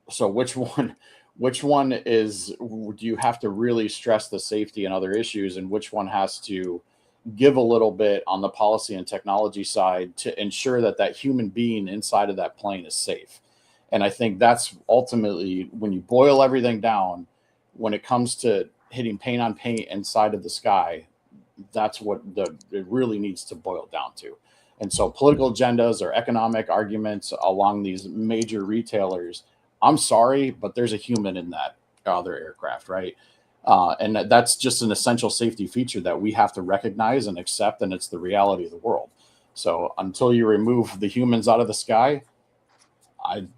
So which one do you have to really stress the safety and other issues, and which one has to give a little bit on the policy and technology side to ensure that that human being inside of that plane is safe? And I think that's ultimately, when you boil everything down, when it comes to hitting paint on paint inside of the sky, that's what it really needs to boil down to. And so political agendas or economic arguments along these major retailers, I'm sorry, but there's a human in that other aircraft, right? And that's just an essential safety feature that we have to recognize and accept, and it's the reality of the world. So until you remove the humans out of the sky,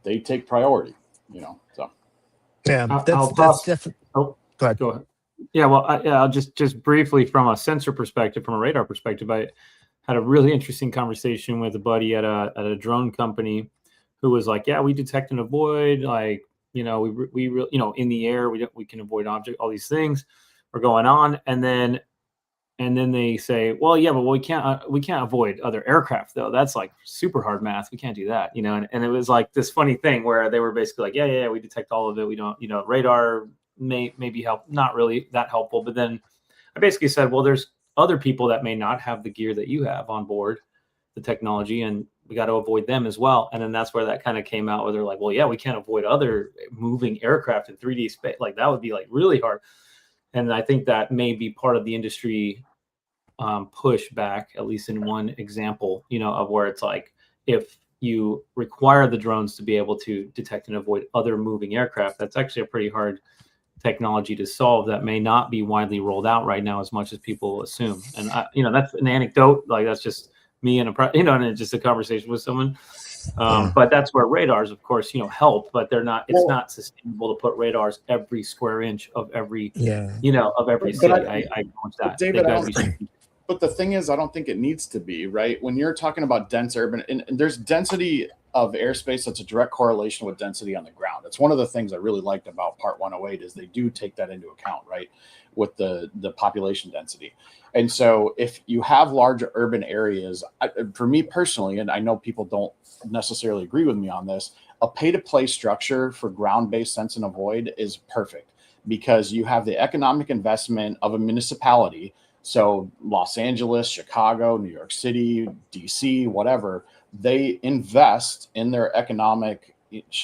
they take priority, So Yeah, I'll that's definitely. Oh, go ahead. Go ahead. Yeah, well, I'll just briefly, from a sensor perspective, from a radar perspective, I had a really interesting conversation with a buddy at a drone company who was like, yeah, we detect and avoid, like, we in the air, we can avoid object, all these things are going on. And then they say, well, yeah, but we can't avoid other aircraft though. That's like super hard math. We can't do that, and it was like this funny thing where they were basically like, yeah, we detect all of it. We don't, radar maybe help, not really that helpful. But then I basically said, well, there's other people that may not have the gear that you have on board, the technology, and we got to avoid them as well. And then that's where that kind of came out, where they're like, well, yeah, we can't avoid other moving aircraft in 3D space. Like that would be like really hard. And I think that may be part of the industry push back, at least in one example, of where it's like, if you require the drones to be able to detect and avoid other moving aircraft, that's actually a pretty hard technology to solve that may not be widely rolled out right now as much as people assume. And that's an anecdote, like that's just me and and just a conversation with someone. But that's where radars, of course, help, but they're not. It's not sustainable to put radars every square inch of every, of every city. I acknowledge that. David, but the thing is, I don't think it needs to be, right? When you're talking about dense urban, and there's density of airspace that's a direct correlation with density on the ground. That's one of the things I really liked about Part 108 is they do take that into account, right, with the population density. And so if you have large urban areas, for me personally, and I know people don't necessarily agree with me on this, a pay-to-play structure for ground-based sense and avoid is perfect, because you have the economic investment of a municipality. So Los Angeles, Chicago, New York City, DC, whatever, they invest in their economic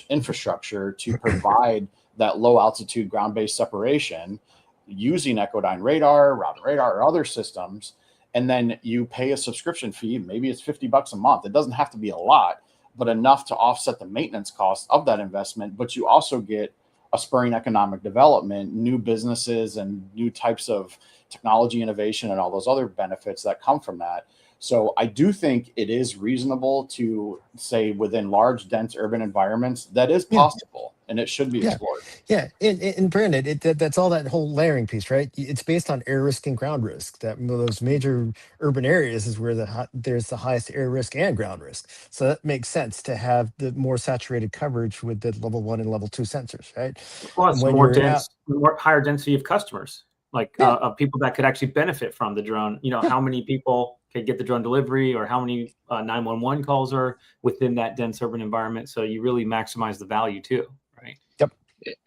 infrastructure to provide that low altitude ground-based separation using Echodyne radar, Robin radar, or other systems. And then you pay a subscription fee. Maybe it's $50 a month. It doesn't have to be a lot, but enough to offset the maintenance cost of that investment. But you also get a spurring economic development, new businesses and new types of technology innovation and all those other benefits that come from that. So I do think it is reasonable to say within large, dense urban environments that is possible, and it should be explored. Yeah, and Brandon, that's all that whole layering piece, right? It's based on air risk and ground risk. That those major urban areas is where there's the highest air risk and ground risk. So that makes sense to have the more saturated coverage with the level 1 and level 2 sensors, right? Plus, more dense, higher density of customers, like of people that could actually benefit from the drone. How many people could get the drone delivery, or how many 911 calls are within that dense urban environment. So you really maximize the value too, right? Yep.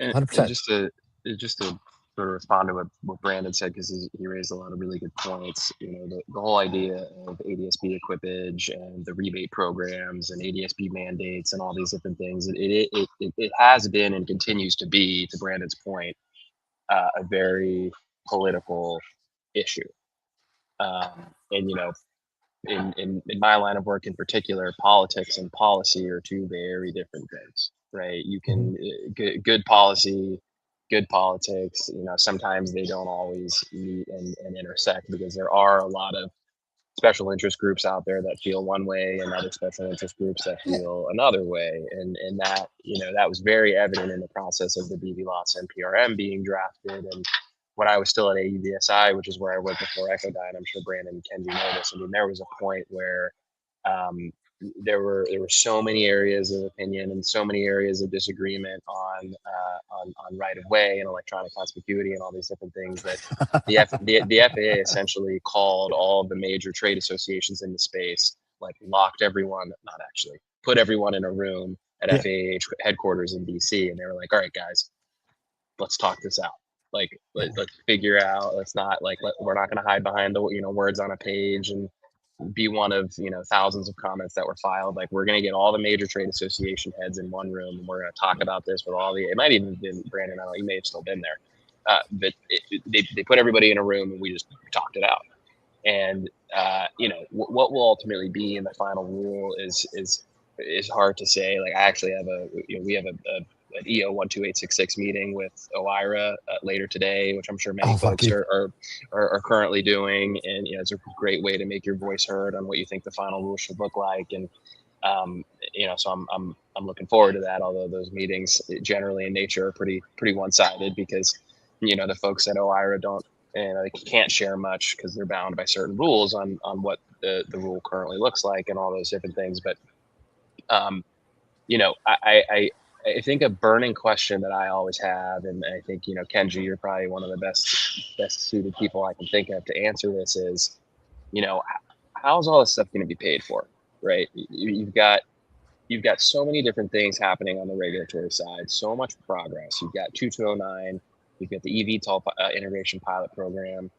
100%. And just to sort of respond to what Brandon said, because he raised a lot of really good points. The whole idea of ADSB equipage and the rebate programs and ADSB mandates and all these different things, it has been and continues to be, to Brandon's point, a very political issue. And in my line of work in particular, politics and policy are two very different things, right? You can good policy, good politics. Sometimes they don't always meet and intersect, because there are a lot of special interest groups out there that feel one way and other special interest groups that feel another way. And that, that was very evident in the process of the BVLOS NPRM being drafted. And when I was still at AUVSI, which is where I worked before Echodyne, I'm sure Brandon and Kenji know this. I mean, there was a point where there were so many areas of opinion and so many areas of disagreement on right of way and electronic conspicuity and all these different things that the FAA essentially called all of the major trade associations in the space, like locked everyone, not actually, put everyone in a room at FAA headquarters in DC, and they were like, all right, guys, let's talk this out. Like let's figure out. Let's not we're not going to hide behind the words on a page and be one of thousands of comments that were filed. Like, we're going to get all the major trade association heads in one room, and we're going to talk about this with all the. It might even have been Brandon. I don't know. You may have still been there, but they put everybody in a room and we just talked it out. And what will ultimately be in the final rule is hard to say. Like, I actually have we have an EO 12866 meeting with OIRA later today, which I'm sure many folks are currently doing. And it's a great way to make your voice heard on what you think the final rule should look like. And so I'm looking forward to that. Although those meetings generally in nature are pretty one-sided, because the folks at OIRA don't. They can't share much because they're bound by certain rules on what the rule currently looks like and all those different things. But, I think a burning question that I always have, and I think, Kenji, you're probably one of the best suited people I can think of to answer this is, how's all this stuff going to be paid for, right? You've got so many different things happening on the regulatory side, so much progress. You've got 2209. You've got the eVTOL integration pilot program.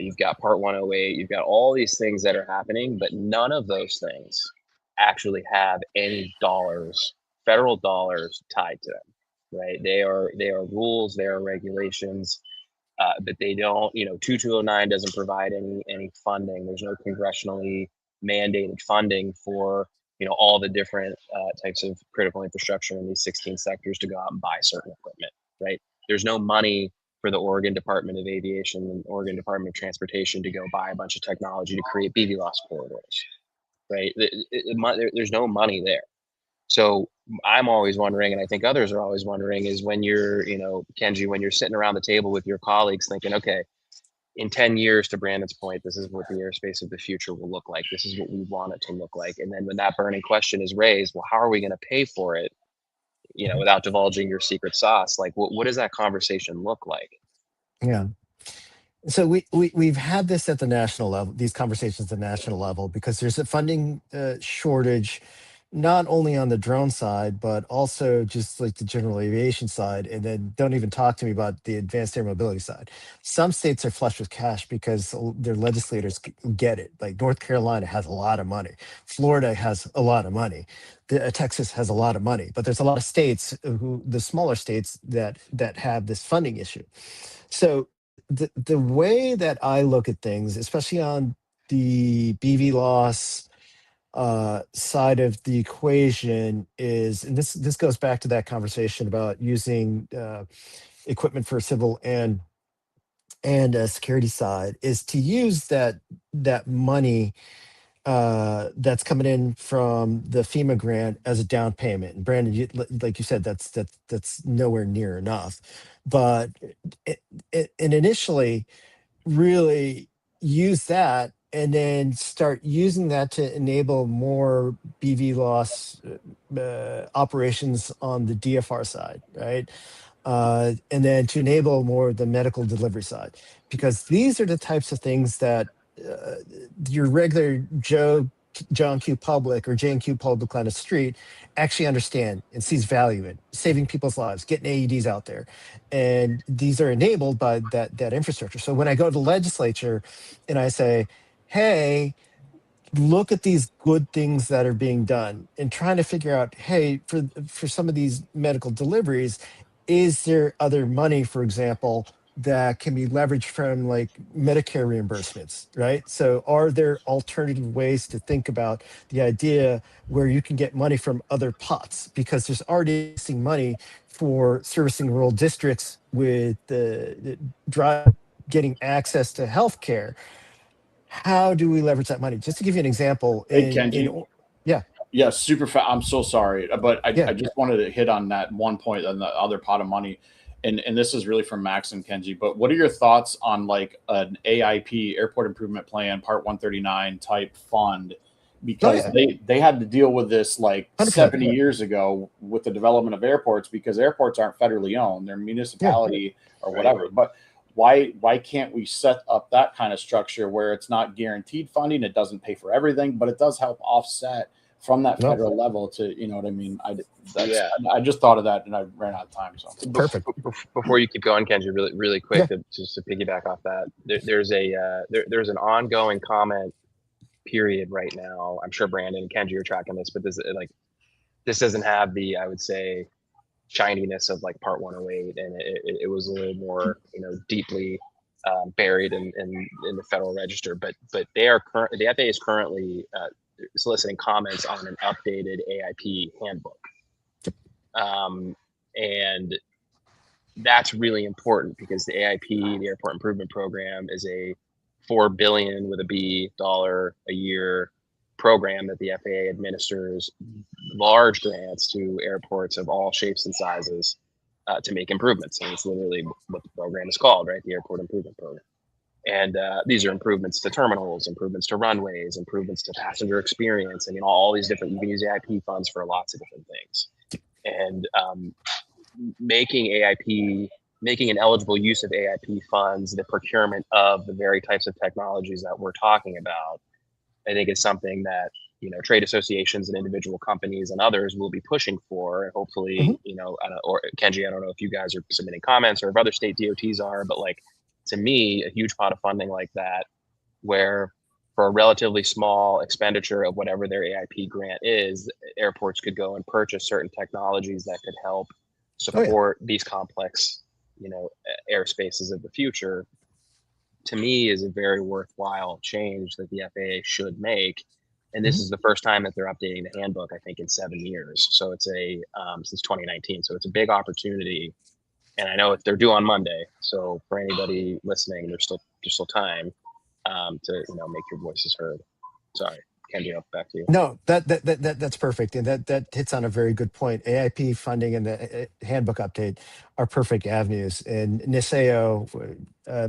You've got Part 108. You've got all these things that are happening, but none of those things actually have any federal dollars tied to them, right? They are rules, they are regulations, but they don't. 2209 doesn't provide any funding. There's no congressionally mandated funding for all the different types of critical infrastructure in these 16 sectors to go out and buy certain equipment, right? There's no money for the Oregon Department of Aviation and Oregon Department of Transportation to go buy a bunch of technology to create BVLOS corridors, right? There's no money there. So I'm always wondering, and I think others are always wondering, is when you're, Kenji, when you're sitting around the table with your colleagues thinking, okay, in 10 years, to Brandon's point, this is what the airspace of the future will look like. This is what we want it to look like. And then when that burning question is raised, well, how are we going to pay for it? Without divulging your secret sauce, like what does that conversation look like? Yeah. So we've had this at the national level, these conversations at the national level, because there's a funding shortage, not only on the drone side, but also just like the general aviation side. And then don't even talk to me about the advanced air mobility side. Some states are flush with cash because their legislators get it. Like North Carolina has a lot of money. Florida has a lot of money. Texas has a lot of money. But there's a lot of states, the smaller states, that have this funding issue. So the way that I look at things, especially on the BVLOS side of the equation, is, and this goes back to that conversation about using equipment for civil and security side, is to use that money that's coming in from the FEMA grant as a down payment. And Brandon, like you said, that's nowhere near enough. But and initially, really use that, and then start using that to enable more BVLOS operations on the DFR side, right? And then to enable more of the medical delivery side, because these are the types of things that your regular John Q. public or Jane Q. public on the street actually understand and sees value in saving people's lives, getting AEDs out there. And these are enabled by that infrastructure. So when I go to the legislature and I say, hey, look at these good things that are being done, and trying to figure out, hey, for some of these medical deliveries, is there other money, for example, that can be leveraged from like Medicare reimbursements, right? So are there alternative ways to think about the idea where you can get money from other pots? Because there's already existing money for servicing rural districts with the drive, getting access to healthcare. how do we leverage that money? Just to give you an example, Hey, Kenji. yeah. Yeah, super fast. I'm so sorry, but I just wanted to hit on that one point on the other pot of money, and this is really from Max and Kenji. But what are your thoughts on like an AIP, Airport Improvement Plan, Part 139 type fund? Because they had to deal with this like 100%. 70 years ago with the development of airports, because airports aren't federally owned; they're municipality or whatever. But why can't we set up that kind of structure where it's not guaranteed funding, it doesn't pay for everything, but it does help offset from that federal level to, you know what I mean? I just thought of that and I ran out of time. So perfect. Before you keep going, Kenji, really quick, just to piggyback off that, there's an ongoing comment period right now. I'm sure Brandon and Kenji are tracking this, but this doesn't have the, I would say, shininess of like Part 108, and it was a little more, deeply buried in the Federal Register. But the FAA is currently soliciting comments on an updated AIP handbook. And that's really important because the AIP, the Airport Improvement Program, is a $4 billion with a B dollar a year program that the FAA administers large grants to airports of all shapes and sizes to make improvements. And it's literally what the program is called, right? The Airport Improvement Program. And these are improvements to terminals, improvements to runways, improvements to passenger experience, and all these different. You can use AIP funds for lots of different things. And making an eligible use of AIP funds, the procurement of the very types of technologies that we're talking about, I think is something that trade associations and individual companies and others will be pushing for. And hopefully, or Kenji, I don't know if you guys are submitting comments or if other state DOTs are, but like, to me, a huge pot of funding like that, where for a relatively small expenditure of whatever their AIP grant is, airports could go and purchase certain technologies that could help support these complex, airspaces of the future, to me is a very worthwhile change that the FAA should make. And this is the first time that they're updating the handbook, I think, in 7 years. So it's since 2019. So it's a big opportunity. And I know they're due on Monday, so for anybody listening, there's still time to make your voices heard. Sorry, Kenji, back to you. No, that's perfect, and that hits on a very good point. AIP funding and the handbook update are perfect avenues. And NISAO,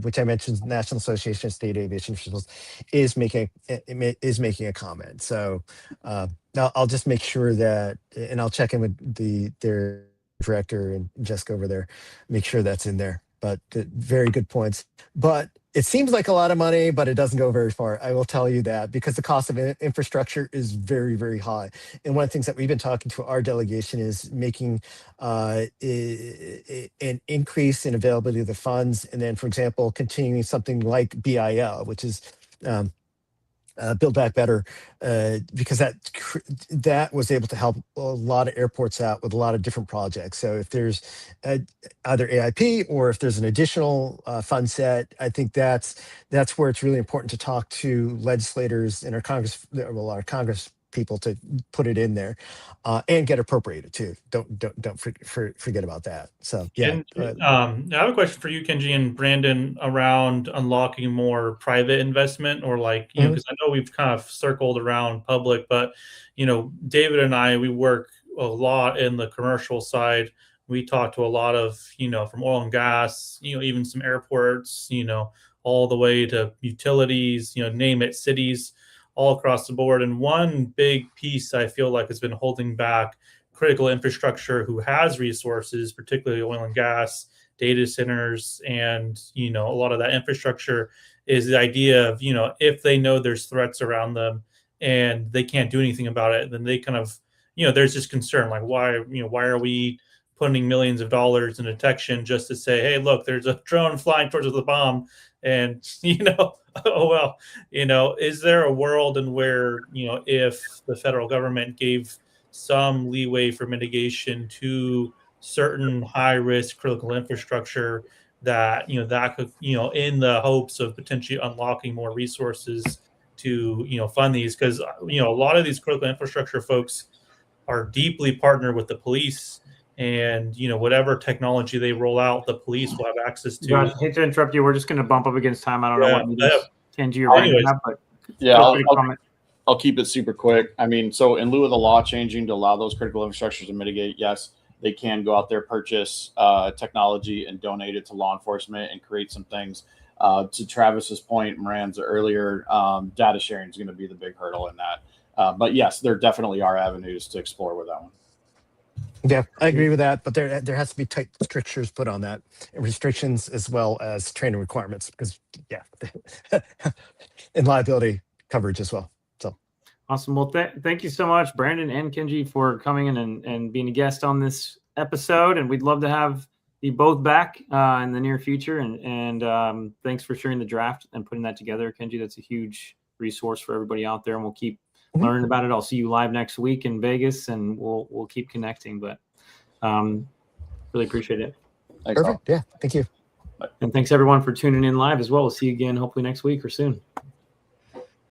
which I mentioned, National Association of State Aviation Officials, is making a comment. So I'll just make sure that, and I'll check in with their director and Jessica over there, make sure that's in there. But very good points. But it seems like a lot of money, but it doesn't go very far. I will tell you that, because the cost of infrastructure is very, very high. And one of the things that we've been talking to our delegation is making an increase in availability of the funds. And then, for example, continuing something like BIL, which is Build Back Better, because that was able to help a lot of airports out with a lot of different projects. So if there's either AIP or if there's an additional fund set, I think that's where it's really important to talk to legislators and our Congress people to put it in there and get appropriated too. Don't forget about that. So yeah. I have a question for you, Kenji and Brandon, around unlocking more private investment, or because I know we've kind of circled around public, but David and I, we work a lot in the commercial side. We talk to a lot of from oil and gas, even some airports, all the way to utilities, name it, cities, all across the board. And one big piece I feel like has been holding back critical infrastructure who has resources, particularly oil and gas, data centers, and a lot of that infrastructure, is the idea of if they know there's threats around them and they can't do anything about it, then they kind of there's this concern, like why are we putting millions of dollars in detection just to say, hey, look, there's a drone flying towards the bomb, and oh well, is there a world in where if the federal government gave some leeway for mitigation to certain high risk critical infrastructure, that that could in the hopes of potentially unlocking more resources to fund these? Because a lot of these critical infrastructure folks are deeply partnered with the police, and whatever technology they roll out, the police will have access to. Josh, I hate to interrupt you. We're just going to bump up against time. I don't know what. Kenji or Brian Anyways, have, but Yeah, feel free to comment. I'll keep it super quick. I mean, so in lieu of the law changing to allow those critical infrastructures to mitigate, yes, they can go out there, purchase technology and donate it to law enforcement and create some things. To Travis's point, Moran's earlier, data sharing is going to be the big hurdle in that. But yes, there definitely are avenues to explore with that one. Yeah, I agree with that, but there has to be tight strictures put on that, and restrictions as well as training requirements, because and liability coverage as well. So Awesome. Well, thank you so much, Brandon and Kenji, for coming in and being a guest on this episode. And we'd love to have you both back in the near future. And thanks for sharing the draft and putting that together, Kenji. That's a huge resource for everybody out there, and we'll keep learning about it. I'll see you live next week in Vegas, and we'll keep connecting. But really appreciate it. Thanks, perfect. all. Yeah, thank you. And thanks everyone for tuning in live as well. We'll see you again hopefully next week or soon.